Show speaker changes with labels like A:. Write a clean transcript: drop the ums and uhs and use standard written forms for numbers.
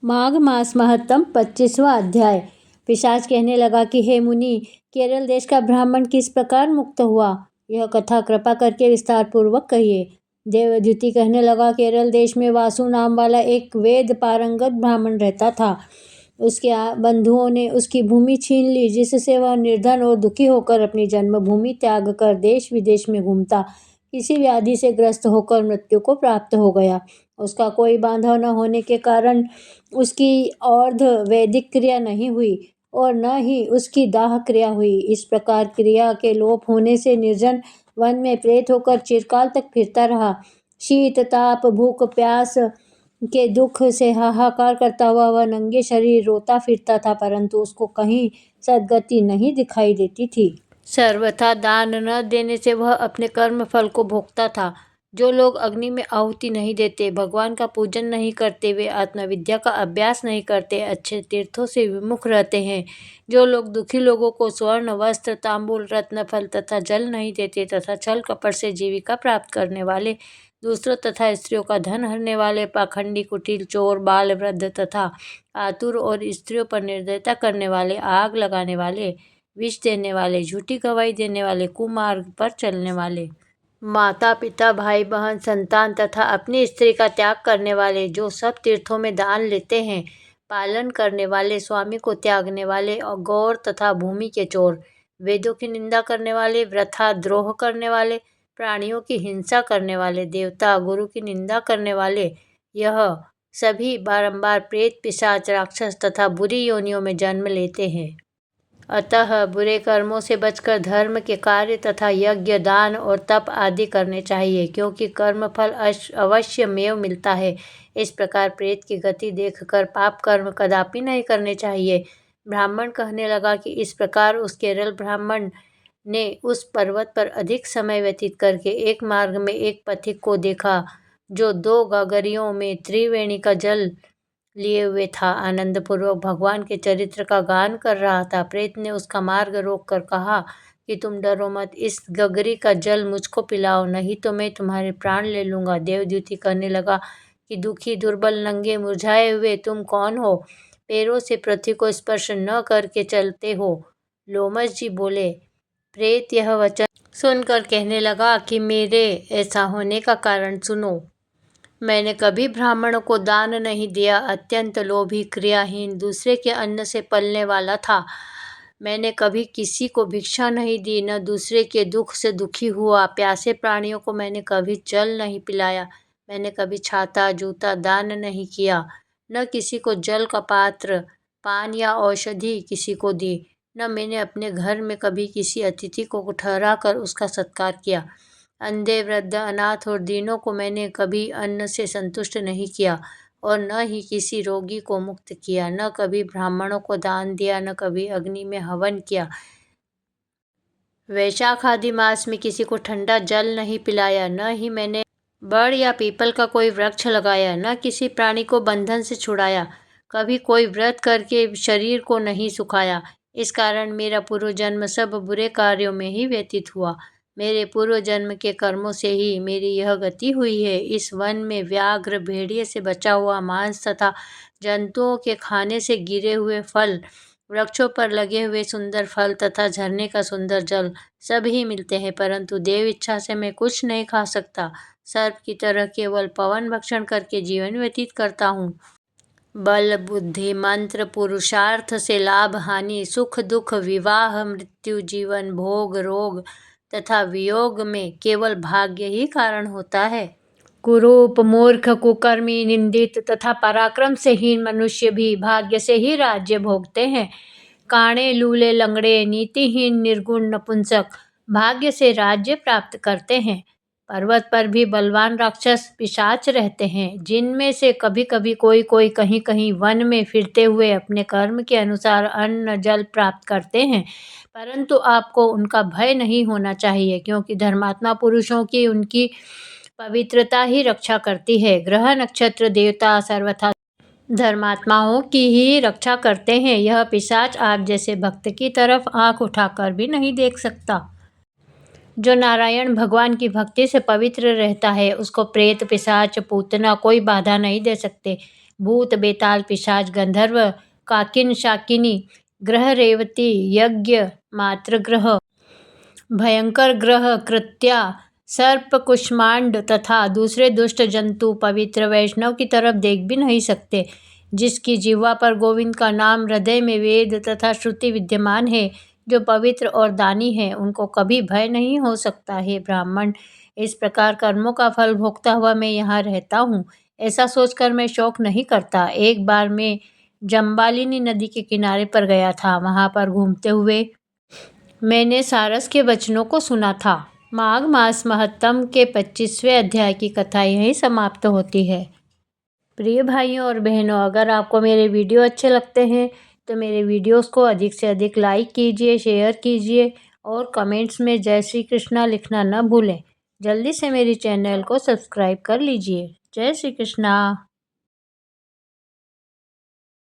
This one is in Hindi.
A: माघ मास महत्तम 25वां अध्याय। पिशाच कहने लगा कि हे मुनि, केरल देश का ब्राह्मण किस प्रकार मुक्त हुआ, यह कथा कृपा करके विस्तार पूर्वक कहिए। देवद्युति कहने लगा, केरल देश में वासु नाम वाला एक वेद पारंगत ब्राह्मण रहता था। उसके बंधुओं ने उसकी भूमि छीन ली, जिससे वह निर्धन और दुखी होकर अपनी जन्मभूमि त्याग कर देश विदेश में घूमता किसी व्याधि से ग्रस्त होकर मृत्यु को प्राप्त हो गया। उसका कोई बांधव न होने के कारण उसकी अर्ध वैदिक क्रिया नहीं हुई और न ही उसकी दाह क्रिया हुई। इस प्रकार क्रिया के लोप होने से निर्जन वन में प्रेत होकर चिरकाल तक फिरता रहा। शीत ताप भूख प्यास के दुख से हाहाकार करता हुआ वह नंगे शरीर रोता फिरता था, परंतु उसको कहीं सद्गति नहीं दिखाई देती थी। सर्वथा दान न देने से वह अपने कर्म फल को भोगता था। जो लोग अग्नि में आहुति नहीं देते, भगवान का पूजन नहीं करते, वे आत्मविद्या का अभ्यास नहीं करते, अच्छे तीर्थों से विमुख रहते हैं। जो लोग दुखी लोगों को स्वर्ण वस्त्र तांबूल रत्न फल तथा जल नहीं देते तथा छल कपट से जीविका प्राप्त करने वाले, दूसरों तथा स्त्रियों का धन हरने वाले, पाखंडी कुटिल चोर बाल वृद्ध तथा आतुर और स्त्रियों पर निर्दयता करने वाले, आग लगाने वाले, विष देने वाले, झूठी गवाही देने वाले, कुमार्ग पर चलने वाले, माता पिता भाई बहन संतान तथा अपनी स्त्री का त्याग करने वाले, जो सब तीर्थों में दान लेते हैं, पालन करने वाले, स्वामी को त्यागने वाले और गौर तथा भूमि के चोर, वेदों की निंदा करने वाले, वृथा द्रोह करने वाले, प्राणियों की हिंसा करने वाले, देवता गुरु की निंदा करने वाले, यह सभी बारंबार प्रेत पिशाच राक्षस तथा बुरी योनियों में जन्म लेते हैं। अतः बुरे कर्मों से बचकर धर्म के कार्य तथा यज्ञ दान और तप आदि करने चाहिए, क्योंकि कर्मफल अवश्य मेव मिलता है। इस प्रकार प्रेत की गति देखकर पाप कर्म कदापि नहीं करने चाहिए। ब्राह्मण कहने लगा कि इस प्रकार उस केरल ब्राह्मण ने उस पर्वत पर अधिक समय व्यतीत करके एक मार्ग में एक पथिक को देखा, जो 2 गागरियों में त्रिवेणी का जल लिए हुए था, आनंद पूर्वक भगवान के चरित्र का गान कर रहा था। प्रेत ने उसका मार्ग रोक कर कहा कि तुम डरो मत, इस गगरी का जल मुझको पिलाओ, नहीं तो मैं तुम्हारे प्राण ले लूंगा। देवद्युति कहने लगा कि दुखी दुर्बल नंगे मुरझाए हुए तुम कौन हो, पैरों से पृथ्वी को स्पर्श न करके चलते हो। लोमश जी बोले। प्रेत यह वचन सुनकर कहने लगा कि मेरे ऐसा होने का कारण सुनो। मैंने कभी ब्राह्मणों को दान नहीं दिया, अत्यंत लोभी क्रियाहीन, दूसरे के अन्न से पलने वाला था। मैंने कभी किसी को भिक्षा नहीं दी, न दूसरे के दुख से दुखी हुआ। प्यासे प्राणियों को मैंने कभी जल नहीं पिलाया। मैंने कभी छाता जूता दान नहीं किया, न किसी को जल का पात्र पान या औषधि किसी को दी, न मैंने अपने घर में कभी किसी अतिथि को ठहरा कर उसका सत्कार किया। अंधे वृद्ध अनाथ और दीनों को मैंने कभी अन्न से संतुष्ट नहीं किया और न ही किसी रोगी को मुक्त किया, न कभी ब्राह्मणों को दान दिया, न कभी अग्नि में हवन किया। वैशाख आदि मास में किसी को ठंडा जल नहीं पिलाया, न ही मैंने बड़ या पीपल का कोई वृक्ष लगाया, न किसी प्राणी को बंधन से छुड़ाया, कभी कोई व्रत करके शरीर को नहीं सुखाया। इस कारण मेरा पूर्व जन्म सब बुरे कार्यों में ही व्यतीत हुआ। मेरे पूर्व जन्म के कर्मों से ही मेरी यह गति हुई है। इस वन में व्याघ्र भेड़िए से बचा हुआ मांस तथा जंतुओं के खाने से गिरे हुए फल, वृक्षों पर लगे हुए सुंदर फल तथा झरने का सुंदर जल सभी मिलते हैं, परंतु देव इच्छा से मैं कुछ नहीं खा सकता। सर्प की तरह केवल पवन भक्षण करके जीवन व्यतीत करता हूँ। बल बुद्धि मंत्र पुरुषार्थ से लाभ हानि सुख दुख विवाह मृत्यु जीवन भोग रोग तथा वियोग में केवल भाग्य ही कारण होता है। कुरूप मूर्ख कुकर्मी निंदित तथा पराक्रम से हीन मनुष्य भी भाग्य से ही राज्य भोगते हैं। काणे लूले लंगड़े नीतिहीन निर्गुण नपुंसक भाग्य से राज्य प्राप्त करते हैं। पर्वत पर भी बलवान राक्षस पिशाच रहते हैं, जिनमें से कभी कभी कोई कोई कहीं कहीं वन में फिरते हुए अपने कर्म के अनुसार अन्न जल प्राप्त करते हैं, परंतु आपको उनका भय नहीं होना चाहिए, क्योंकि धर्मात्मा पुरुषों की उनकी पवित्रता ही रक्षा करती है। ग्रह नक्षत्र देवता सर्वथा धर्मात्माओं की ही रक्षा करते हैं। यह पिशाच आप जैसे भक्त की तरफ आंख उठाकर भी नहीं देख सकता। जो नारायण भगवान की भक्ति से पवित्र रहता है, उसको प्रेत पिशाच पूतना कोई बाधा नहीं दे सकते। भूत बेताल पिशाच गंधर्व काकिन शाकिनी ग्रह रेवती यज्ञ मातृग्रह भयंकर ग्रह कृत्या सर्प कुष्मांड तथा दूसरे दुष्ट जंतु पवित्र वैष्णव की तरफ देख भी नहीं सकते। जिसकी जिह्वा पर गोविंद का नाम, हृदय में वेद तथा श्रुति विद्यमान है, जो पवित्र और दानी है, उनको कभी भय नहीं हो सकता। हे ब्राह्मण, इस प्रकार कर्मों का फल भोगता हुआ मैं यहाँ रहता हूँ, ऐसा सोचकर मैं शोक नहीं करता। एक बार मैं जम्बालिनी नदी के किनारे पर गया था। वहाँ पर घूमते हुए मैंने सारस के वचनों को सुना था। माघ मास महत्तम के 25वें अध्याय की कथा यहीं समाप्त होती है। प्रिय भाइयों और बहनों, अगर आपको मेरे वीडियो अच्छे लगते हैं तो मेरे वीडियोस को अधिक से अधिक लाइक कीजिए, शेयर कीजिए और कमेंट्स में जय श्री कृष्णा लिखना न भूलें। जल्दी से मेरी चैनल को सब्सक्राइब कर लीजिए। जय श्री कृष्णा।